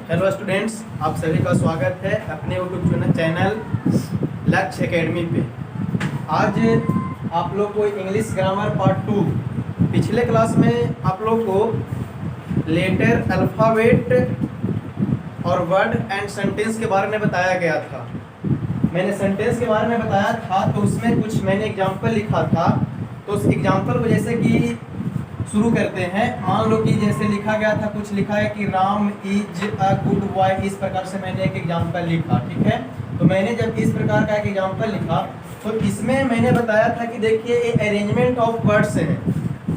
Hello students, आप सभी का स्वागत है अपने यूट्यूब चैनल लक्ष्य एकेडमी पे। आज आप लोग को इंग्लिश ग्रामर पार्ट 2 पिछले क्लास में आप लोग को लेटर, अल्फ़ाबेट और वर्ड एंड सेंटेंस के बारे में बताया गया था। मैंने सेंटेंस के बारे में बताया था तो उसमें कुछ मैंने एग्जाम्पल लिखा था। तो उस एग्जाम्पल को जैसे कि शुरू करते हैं। मान लो कि जैसे लिखा गया था, कुछ लिखा है कि Ram is a good boy. इस प्रकार से मैंने एक एग्जाम्पल लिखा, ठीक है। तो मैंने जब इस प्रकार का एक एग्जाम्पल लिखा तो इसमें मैंने बताया था कि देखिए ये अरेंजमेंट ऑफ वर्ड्स है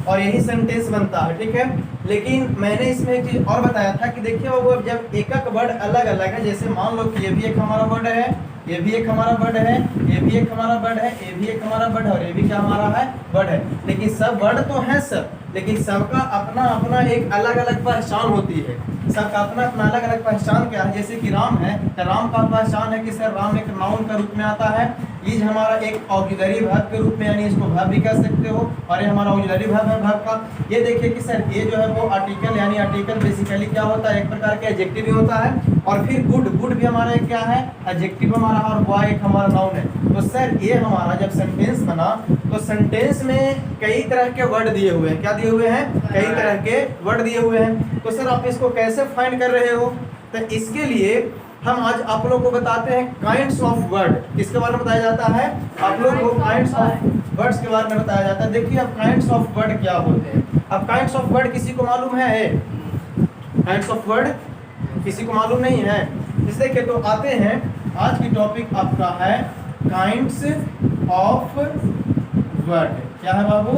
और यही सेंटेंस बनता है, ठीक है। लेकिन मैंने इसमें एक चीज़ और बताया था कि देखिए वो जब एक एक वर्ड अलग अलग है, जैसे मान लो कि ये भी एक हमारा वर्ड है, ये भी एक हमारा वर्ड है, ये भी एक हमारा वर्ड है, ये भी एक हमारा वर्ड है और ये भी क्या हमारा है, वर्ड है। लेकिन सब वर्ड तो है सब, लेकिन सबका अपना अपना एक अलग अलग पहचान होती है। सबका अपना अपना अलग अलग पहचान क्या है। जैसे कि राम है तो राम का पहचान है कि सर राम एक नाउन का रूप में आता है। इज हमारा एक ऑक्सिलरी वर्ब के रूप में, यानी इसको वर्ब भी कह सकते हो और ये हमारा ऑक्सिलरी वर्ब है वर्ब का। ये देखिए कि सर ये जो है वो आर्टिकल, यानी आर्टिकल बेसिकली क्या होता है, एक प्रकार के एडजेक्टिव भी होता है। और फिर गुड, गुड भी हमारा एक क्या है, एडजेक्टिव हमारा, और बॉय एक हमारा नाउन है। तो सर ये हमारा जब सेंटेंस बना तो सेंटेंस में कई तरह के वर्ड दिए हुए हैं। क्या दिए हुए हैं? कई तरह के वर्ड दिए हुए हैं। तो सर आप इसको कैसे फाइंड कर रहे हो? तो इसके लिए हम आज आप लोग को बताते हैं काइंड्स ऑफ वर्ड। किसके बारे में बताया जाता है? आप लोग को काइंड्स ऑफ वर्ड्स के बारे में बताया जाता है। देखिए अब काइंड्स ऑफ वर्ड क्या होते हैं। अब काइंड्स ऑफ वर्ड किसी को मालूम है? काइंड्स ऑफ वर्ड किसी को मालूम नहीं है? इसे देखिए तो आते हैं, आज की टॉपिक आपका है काइंड्स ऑफ वर्ड। क्या है बाबू?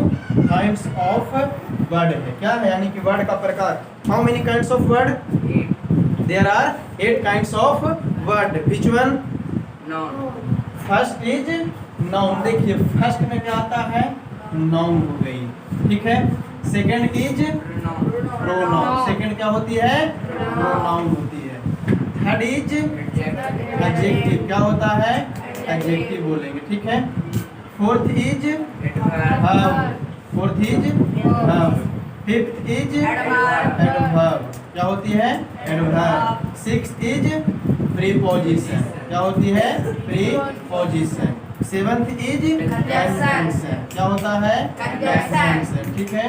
काइंड्स ऑफ वर्ड है। क्या है? यानी कि वर्ड का प्रकार। How many kinds of word? There are 8 kinds of word. Which one? Noun. First is noun. देखिए फर्स्ट में क्या आता है? नाउन हो गई, ठीक है। Second is pronoun. सेकंड क्या होती है? प्रोनाउन होती है। Third is adjective. क्या होता है? एडजेक्टिव बोलेंगे, ठीक है। Fourth is verb. Fourth is verb. Fifth is adverb. क्या होती है? एडवर्ब। Sixth is preposition. क्या होती है? प्रीपोजिशन। Seventh is conjunction. क्या होता है? कंजंक्शन, ठीक है।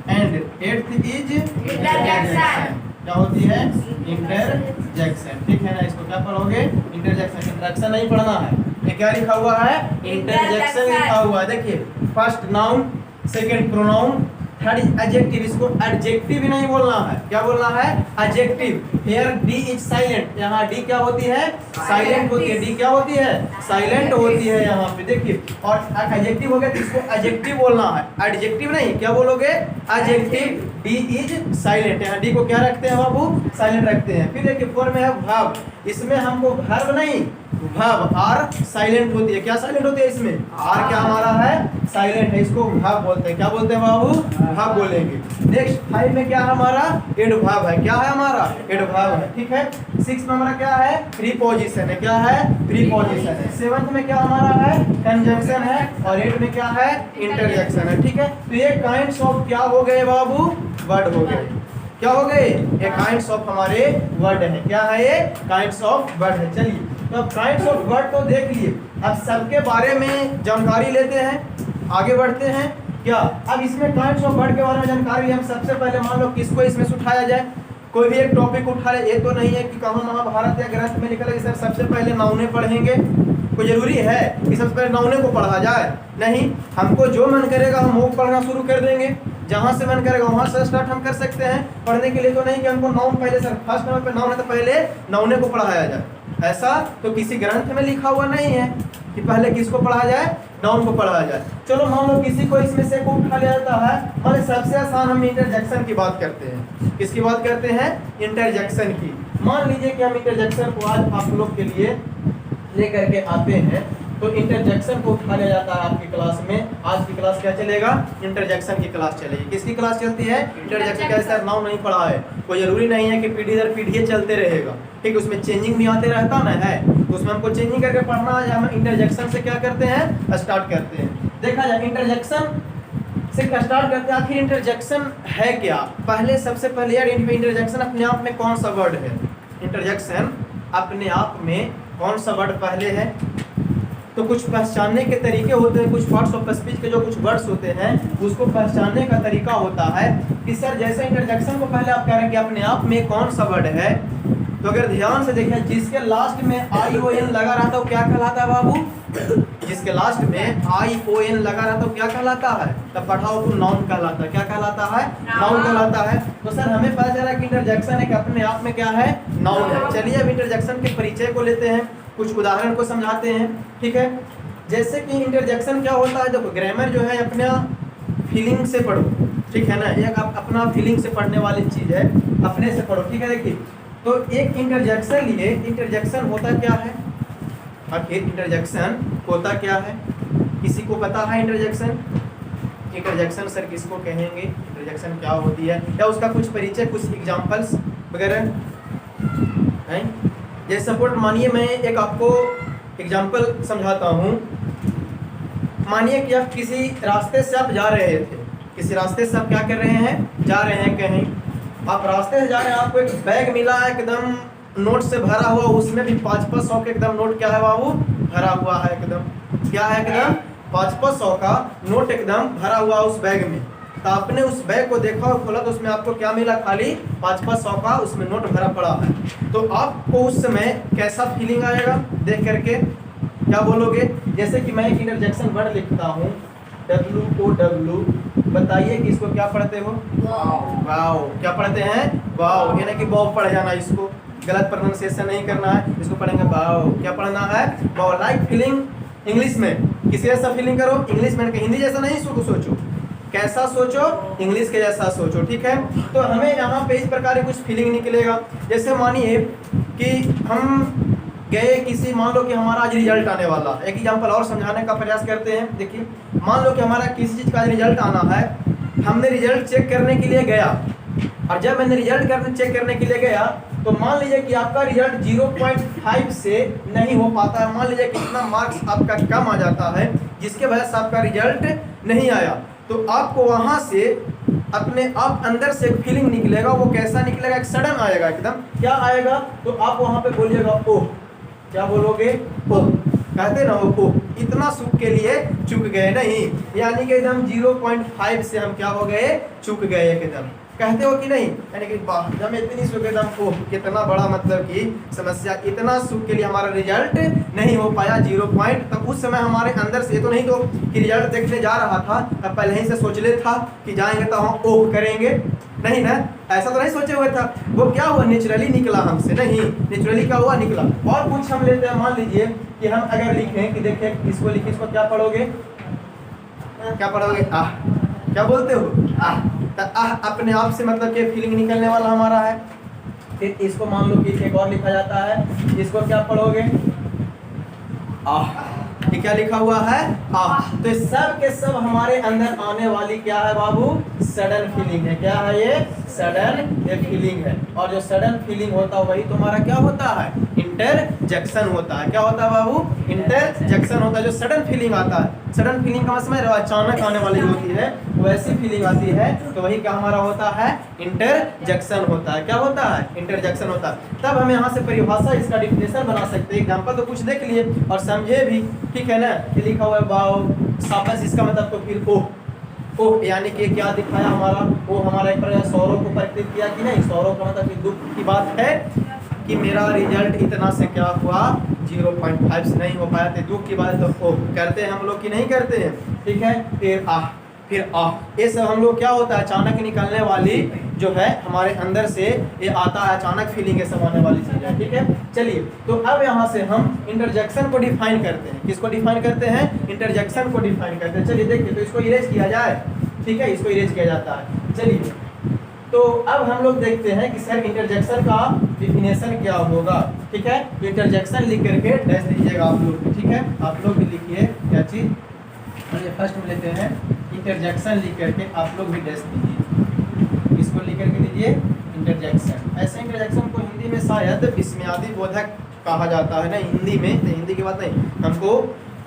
And eighth is interjection. क्या होती है? इंटरजेक्शन, ठीक है ना। इसको क्या पढ़ोगे? इंटरजेक्शन। इंटरजेक्शन नहीं पढ़ना है। ये क्या लिखा हुआ है? इंटरजेक्शन लिखा हुआ है। देखिए first noun, second pronoun, third is adjective. इसको एडजेक्टिव ही नहीं बोलना है। क्या बोलना है? Adjective. Here D is silent. यहाँ डी क्या होती है? साइलेंट होती है। डी क्या होती है? साइलेंट होती है यहाँ पे, देखिए। और एडजेक्टिव हो गया तो इसको एडजेक्टिव बोलना है, एडजेक्टिव नहीं। क्या बोलोगे? एडजेक्टिव। D is silent. यहाँ डी को क्या रखते हैं बाबू? साइलेंट रखते हैं। फिर देखिए फोर में है वर्ब। इसमें हमको वर्ब नहीं, वर्ब। आर साइलेंट होती है। क्या साइलेंट होती है इसमें? आर क्या हमारा है? साइलेंट है। इसको वर्ब बोलते हैं। क्या बोलते हैं बाबू? वर्ब बोलेंगे। नेक्स्ट फाइव में क्या है हमारा? एडवर्ब है। क्या है हमारा? एडवर्ब है, ठीक है। सिक्स में हमारा क्या है? प्रीपोजिशन है। क्या है? प्रीपोजिशन है। सेवंथ में क्या हमारा है? कंजंक्शन है। और एट में क्या है? इंटरजेक्शन है, ठीक है। तो ये काइंड्स ऑफ क्या हो गए बाबू? वर्ड हो गए। क्या हो गए? ये काइंड्स ऑफ हमारे वर्ड है। क्या है ये? काइंड्स ऑफ वर्ड है। चलिए तो अब काइंड्स ऑफ वर्ड तो देख लिए। अब सबके बारे में जानकारी लेते हैं, आगे बढ़ते हैं। क्या अब इसमें काइंड्स ऑफ वर्ड के बारे में जानकारी हम सबसे पहले मान लो किसको इसमें से उठाया जाए, कोई भी एक टॉपिक उठा ले। ये तो नहीं है कि कहूँ महाभारत या ग्रंथ में लिखा है कि सर सबसे पहले नाउने पढ़ेंगे। कोई जरूरी है कि सबसे पहले नाउने को पढ़ा जाए? नहीं, हमको जो मन करेगा हम वो पढ़ना शुरू कर देंगे। जहाँ से मन करेगा वहाँ से स्टार्ट हम कर सकते हैं पढ़ने के लिए। तो नहीं कि हमको नाउन पहले, सर फर्स्ट नंबर पे नाउन है तो पहले नाउने को पढ़ाया जाए, ऐसा तो किसी ग्रंथ में लिखा हुआ नहीं है कि पहले किसको पढ़ा जाए? नाउन को पढ़ाया जाए। चलो मान लो किसी को इसमें से को उठा लिया जाता है। मतलब सबसे आसान हम इंटरजेक्शन की बात करते हैं। किसकी बात करते हैं? इंटरजेक्शन की। मान लीजिए कि हम इंटरजेक्शन को आज आप लोग के लिए लेकर के आते हैं। तो इंटरजेक्शन को उठा लिया जाता है आपकी क्लास में। आज की क्लास क्या चलेगा? इंटरजेक्शन की क्लास चलेगी। किसकी क्लास चलती है? इंटरजेक्शन। क्या सर नाउन नहीं पढ़ा है? कोई जरूरी नहीं है कि पीढ़ी दर पीढ़ी चलते रहेगा, ठीक है। उसमें चेंजिंग भी आते रहता ना है, तो उसमें हमको चेंजिंग करके पढ़ना है। हम इंटरजेक्शन से क्या करते हैं? स्टार्ट करते हैं। देखा जाए इंटरजेक्शन से स्टार्ट करते हैं। आखिर इंटरजेक्शन है क्या? पहले सबसे पहले यार इंटरजेक्शन अपने आप में कौन सा वर्ड है? इंटरजेक्शन अपने आप में कौन सा वर्ड पहले है। तो कुछ पहचानने के तरीके होते हैं, कुछ पार्ट्स ऑफ स्पीच के जो कुछ वर्ड्स होते हैं उसको पहचानने का तरीका होता है कि सर जैसे इंटरजेक्शन को पहले आप कह रहे हैं कि अपने आप में कौन सा वर्ड है, तो अगर ध्यान से देखें जिसके लास्ट में ION लगा रहता है वो क्या कहलाता है बाबू, जिसके लास्ट में ION लगा रहता है वो क्या कहलाता है, तब पढ़ाओ तो नाउन कहलाता है। क्या कहलाता है, नाउन कहलाता है। तो सर हमें पता चला कि इंटरजेक्शन एक अपने आप में क्या है, नाउन है। चलिए अब इंटरजेक्शन के परिचय को लेते हैं, कुछ उदाहरण को समझाते हैं, ठीक है। जैसे कि इंटरजेक्शन क्या होता है, देखो ग्रामर जो है अपना फीलिंग से पढ़ो, ठीक है ना, एक अपना फीलिंग से पढ़ने वाली चीज है, अपने से पढ़ो, ठीक है। देखिए तो एक इंटरजेक्शन लिए, इंटरजेक्शन होता क्या है, आखिर इंटरजेक्शन होता क्या है, किसी को पता है इंटरजेक्शन, इंटरजेक्शन सर किसको कहेंगे, इंटरजेक्शन क्या होती है, या उसका कुछ परिचय, कुछ एग्जांपल्स वगैरह हैं। जैसे सपोर्ट मानिए मैं एक आपको एग्जांपल समझाता हूँ। मानिए कि आप किसी रास्ते से आप जा रहे थे, किसी रास्ते से आप क्या कर रहे हैं, जा रहे हैं कहीं, आप रास्ते से जा रहे हैं, आपको एक बैग मिला है एकदम नोट से भरा हुआ, उसमें भी 500 के एकदम नोट क्या है बाबू, भरा हुआ है एकदम, क्या है एकदम 500 का नोट एकदम भरा हुआ उस बैग में। तो आपने उस बैग को देखा और खोला तो उसमें आपको क्या मिला, खाली 500 का उसमें नोट भरा पड़ा है। तो आपको उस समय कैसा फीलिंग आएगा देख करके, क्या बोलोगे। जैसे कि मैं एक इंटरजेक्शन वर्ड लिखता हूँ WOW, बताइए कि इसको क्या पढ़ते हो, वाओ, क्या पढ़ते हैं, वाओ, यानी कि वाओ पढ़ जाना, इसको गलत प्रोनाउंसिएशन नहीं करना है, इसको पढ़ेंगे वाओ, क्या पढ़ना है, वाओ। लाइक फीलिंग इंग्लिश में किसी जैसा फीलिंग करो, इंग्लिश में हिंदी जैसा नहीं सोचो, कैसा सोचो, इंग्लिश के जैसा सोचो, ठीक है। तो हमें यहाँ पे इस प्रकार कुछ फीलिंग निकलेगा। जैसे मानिए कि हम गए किसी, मान लो कि हमारा आज रिजल्ट आने वाला, एक एग्जांपल और समझाने का प्रयास करते हैं। देखिए मान लो कि हमारा किसी चीज़ का रिजल्ट आना है, हमने रिजल्ट चेक करने के लिए गया, और जब मैंने रिजल्ट चेक करने के लिए गया तो मान लीजिए कि आपका रिजल्ट 0.5 से नहीं हो पाता है, मान लीजिए कितना मार्क्स आपका कम आ जाता है जिसके वजह से आपका रिजल्ट नहीं आया, तो आपको वहाँ से अपने आप अंदर से एक फीलिंग निकलेगा। वो कैसा निकलेगा, एक सडन आएगा एकदम, क्या आएगा, तो आप वहाँ पे बोलिएगा ओह, क्या बोलोगे, ओह, कहते ना ओह, इतना सुख के लिए चूक गए नहीं, यानी कि एकदम 0.5 से हम क्या हो गए, चूक गए एकदम, कहते हो कि नहीं, यानी कि जब इतनी सुख एकदम ओह, कितना बड़ा मतलब कि समस्या, इतना सुख के लिए हमारा रिजल्ट नहीं हो पाया 0 पॉइंट। तब उस समय हमारे अंदर से, तो नहीं तो कि रिजल्ट देखने जा रहा था तब पहले ही से सोच ले था कि जाएंगे तो हम ओह करेंगे, नहीं ना, ऐसा तो नहीं सोचे हुए था, वो क्या हुआ, नेचुरली निकला हमसे, नहीं नेचुरली क्या हुआ, निकला। और कुछ हम लेते हैं, मान लीजिए कि हम अगर लिखें कि देखिए इसको लिखिए, इसको क्या पढ़ोगे, क्या पढ़ोगे, आह, क्या बोलते हो, आह, आह अपने आप से मतलब कि फीलिंग निकलने वाला हमारा है। फिर इसको मान लो कि एक और लिखा जाता है, इसको क्या पढ़ोगे, आह, ये क्या लिखा हुआ है, आह। तो सब के सब हमारे अंदर आने वाली क्या है बाबू, सडन फीलिंग है, क्या है ये, सडन एक फीलिंग है। और जो सडन फीलिंग होता है वही तुम्हारा क्या होता है, इंटरजेक्शन होता है। क्या होता है बाबू, इंटरजेक्शन होता है। जो सडन फीलिंग आता है, सडन फीलिंग का मतलब अचानक आने वाली होती है, वैसी फीलिंग आती है, तो वही क्या हमारा होता है, इंटरजेक्शन होता है। क्या होता है, इंटरजेक्शन होता है। तब हम यहाँ से परिभाषा, इसका डिफिनेशन बना सकते हैं। एग्जाम्पल तो कुछ देख लिए और समझे भी, ठीक है ना। ये लिखा हुआ है वाओ, शाबाश, इसका मतलब तो फिर ओह, ओह यानी कि क्या दिखाया हमारा, वो हमारा एक प्रकार सौरव को प्रकटित किया कि नहीं, सौरव का मतलब कि दुख की बात है कि मेरा रिजल्ट इतना से क्या हुआ, 0.5 से नहीं हो पाया, तो दुख की बात है, तो ओह करते हैं हम लोग कि नहीं करते हैं, ठीक है। फिर आह, फिर आह, ये सब हम लोग क्या होता है, अचानक निकलने वाली जो है हमारे अंदर से ये आता है, अचानक फीलिंग, ये सब आने वाली चीज है, ठीक है। चलिए तो अब यहाँ से हम इंटरजेक्शन को डिफाइन करते हैं। किसको डिफाइन करते हैं, इंटरजेक्शन को डिफाइन करते हैं। चलिए देखिए, तो इसको इरेज किया जाए, ठीक है, इसको इरेज किया जाता है। चलिए तो अब हम लोग देखते हैं कि सर इंटरजेक्शन का डिफिनेशन क्या होगा, ठीक है। तो इंटरजेक्शन लिख करके डैश दीजिएगा आप लोग, ठीक है। आप लोग भी लिखिए क्या चीज, चलिए फर्स्ट में लेते हैं इंटरजेक्शन, लिख करके आप लोग भी डैश दीजिए, इसको लिख करके दीजिए इंटरजेक्शन। ऐसे इंटरजेक्शन को हिंदी में शायद विस्मयादि बोधक कहा जाता है ना, हिंदी में, तो हिंदी की बात नहीं, हमको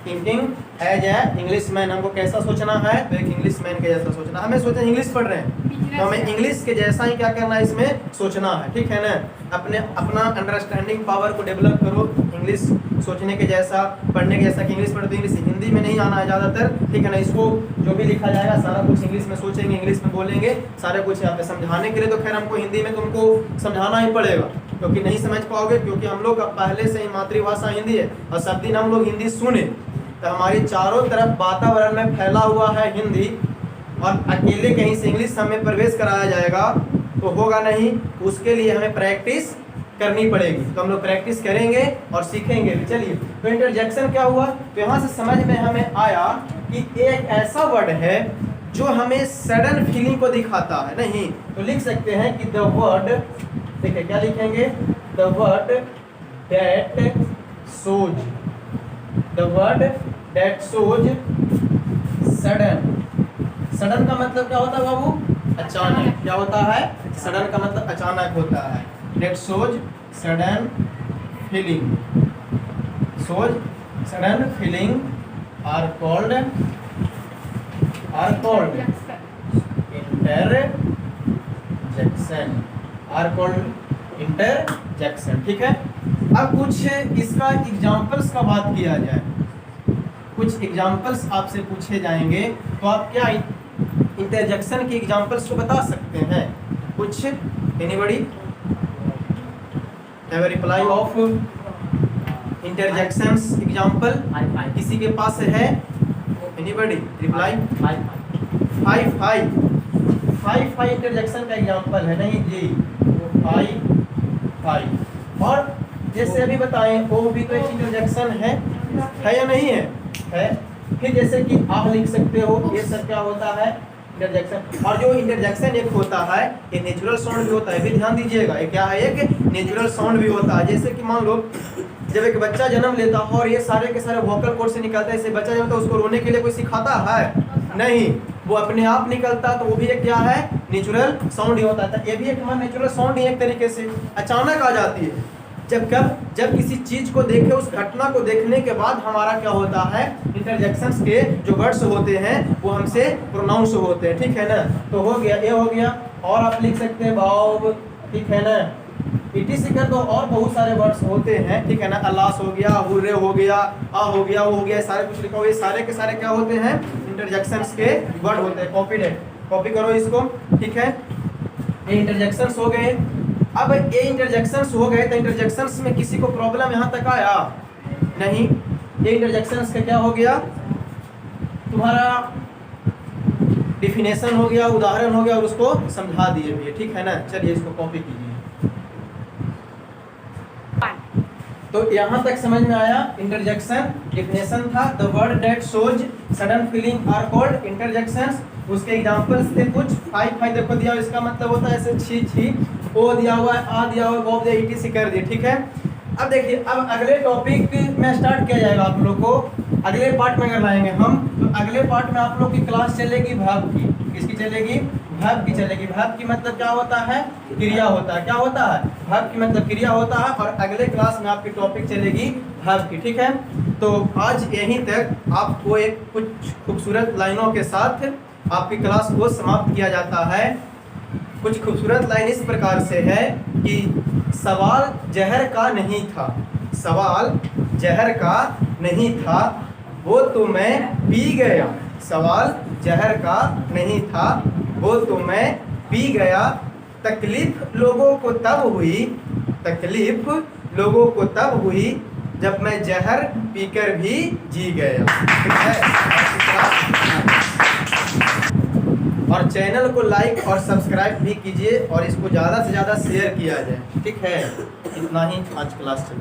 thinking as a English man, हमको कैसा सोचना है, तो एक इंग्लिश मैन के जैसा सोचना। हमें सोचना इंग्लिश पढ़ रहे हैं, तो हमें इंग्लिश के जैसा ही क्या करना है, इसमें सोचना है, ठीक है ना। अपना अंडरस्टैंडिंग पावर को डेवलप करो, इंग्लिश सोचने के जैसा, पढ़ने के जैसा। कि इंग्लिश पढ़ते इंग्लिश हिंदी में नहीं आना है ज़्यादातर, ठीक है ना। इसको जो भी लिखा जाएगा सारा कुछ इंग्लिश में सोचेंगे, इंग्लिश में बोलेंगे, सारा कुछ यहाँ पे समझाने के लिए तो खैर हमको हिंदी में तुमको समझाना ही पड़ेगा, क्योंकि नहीं समझ पाओगे, क्योंकि हम लोग पहले से ही मातृभाषा हिंदी है और सब दिन हम लोग हिंदी सुने, तो हमारी चारों तरफ वातावरण में फैला हुआ है हिंदी, और अकेले कहीं से इंग्लिश हमें प्रवेश कराया जाएगा तो होगा नहीं। उसके लिए हमें प्रैक्टिस करनी पड़ेगी, तो हम लोग प्रैक्टिस करेंगे और सीखेंगे। चलिए, तो इंटरजेक्शन क्या हुआ, तो यहाँ से समझ में हमें आया कि एक ऐसा वर्ड है जो हमें सडन फीलिंग को दिखाता है। नहीं तो लिख सकते हैं कि द वर्ड, देखिए क्या लिखेंगे, the word that shows, the word that shows sudden. Sudden का मतलब क्या होता है बाबू, अचानक। क्या होता है, सडन का मतलब अचानक होता है। That shows sudden feeling, shows sudden feeling are called interjection, are called interjection, ठीक है। अब कुछ इसका एग्जांपल्स का बात किया जाए, कुछ एग्जांपल्स आपसे पूछे जाएंगे, तो आप क्या इंटरजेक्शन की एग्जांपल्स को बता सकते हैं कुछ? Anybody have a reply off interjections example? किसी के पास है? Anybody reply? फाइव इंटरजेक्शन का एग्जांपल है। नहीं जी, फाइव। और जैसे अभी बताएं, ओ भी तो एक इंटरजेक्शन है या नहीं है? है। फिर जैसे कि आप लिख सकते हो, ये सब क्या होता है, इंटरजेक्शन। और जो इंटरजेक्शन एक होता है, ये नेचुरल साउंड भी होता है, भी ध्यान दीजिएगा। ये क्या है, एक नेचुरल साउंड भी होता है। जैसे कि मान लो जब एक बच्चा जन्म लेता है और ये सारे के सारे वोकल कॉर्ड से निकलता है, इससे बच्चा जब तो उसको रोने के लिए कोई सिखाता है नहीं, वो अपने आप निकलता, तो वो भी एक क्या है, नेचुरल साउंड ही होता है। ये भी एक नेचुरल साउंड ही एक तरीके से अचानक आ जाती है। जब किसी चीज को देखे, उस घटना को देखने के बाद हमारा क्या होता है, इंटरजेक्शंस के जो वर्ड्स होते हैं वो हमसे प्रोनाउंस होते हैं, ठीक है ना। तो हो गया, ये हो गया। और आप लिख सकते हैं भाव, ठीक है ना, इटीसी कर दो। और बहुत सारे वर्ड्स होते हैं, ठीक है ना। अल्लास हो गया, हुर्रे हो गया, आ हो गया, वो हो गया, सारे कुछ लिखा हुआ, ये सारे के सारे क्या होते हैं, इंटरजेक्शंस के वर्ड होते हैं। कॉपी है, कॉपी करो इसको, ठीक है। ये इंटरजेक्शंस हो गए। अब ये इंटरजेक्शंस हो गए, तो इंटरजेक्शंस में किसी को प्रॉब्लम यहाँ तक आया नहीं? ये इंटरजेक्शंस का क्या हो गया, तुम्हारा डिफिनेशन हो गया, उदाहरण हो गया, और उसको समझा दिए भी, ठीक है ना। चलिए इसको कॉपी कीजिए। तो यहाँ तक समझ में आया, इंटरजेक्शन डिफिनेशन था, the word that shows sudden feeling are called interjections. उसके एग्जांपल्स थे कुछ, फाइव देखो दिया, इसका मतलब होता है ऐसे छी, ओ दिया हुआ है, आ दिया हुआ है, बॉब दिया, इटीसी कर दिए, ठीक है। अब देखिए, अब अगले टॉपिक में स्टार्ट किया जाएगा आप लोग को। अगले पार्ट में अगर लाएंगे हम, तो अगले पार्ट में आप लोग की क्लास चलेगी वर्ब की। किसकी चलेगी? वर्ब की चलेगी। वर्ब की मतलब क्या होता है, क्रिया होता है। क्या होता है? वर्ब की मतलब क्रिया होता है। और अगले क्लास में आपकी टॉपिक चलेगी वर्ब की, ठीक है। तो आज यहीं तक आपको एक कुछ खूबसूरत लाइनों के साथ आपकी क्लास को समाप्त किया जाता है। कुछ खूबसूरत लाइन इस प्रकार से है कि सवाल जहर का नहीं था, सवाल जहर का नहीं था, वो तो मैं पी गया। सवाल जहर का नहीं था, वो तो मैं पी गया। तकलीफ लोगों को तब हुई, तकलीफ लोगों को तब हुई, जब मैं जहर पीकर भी जी गया। ठीक है। और चैनल को लाइक और सब्सक्राइब भी कीजिए, और इसको ज़्यादा से ज़्यादा शेयर किया जाए, ठीक है। इतना ही आज क्लास चले।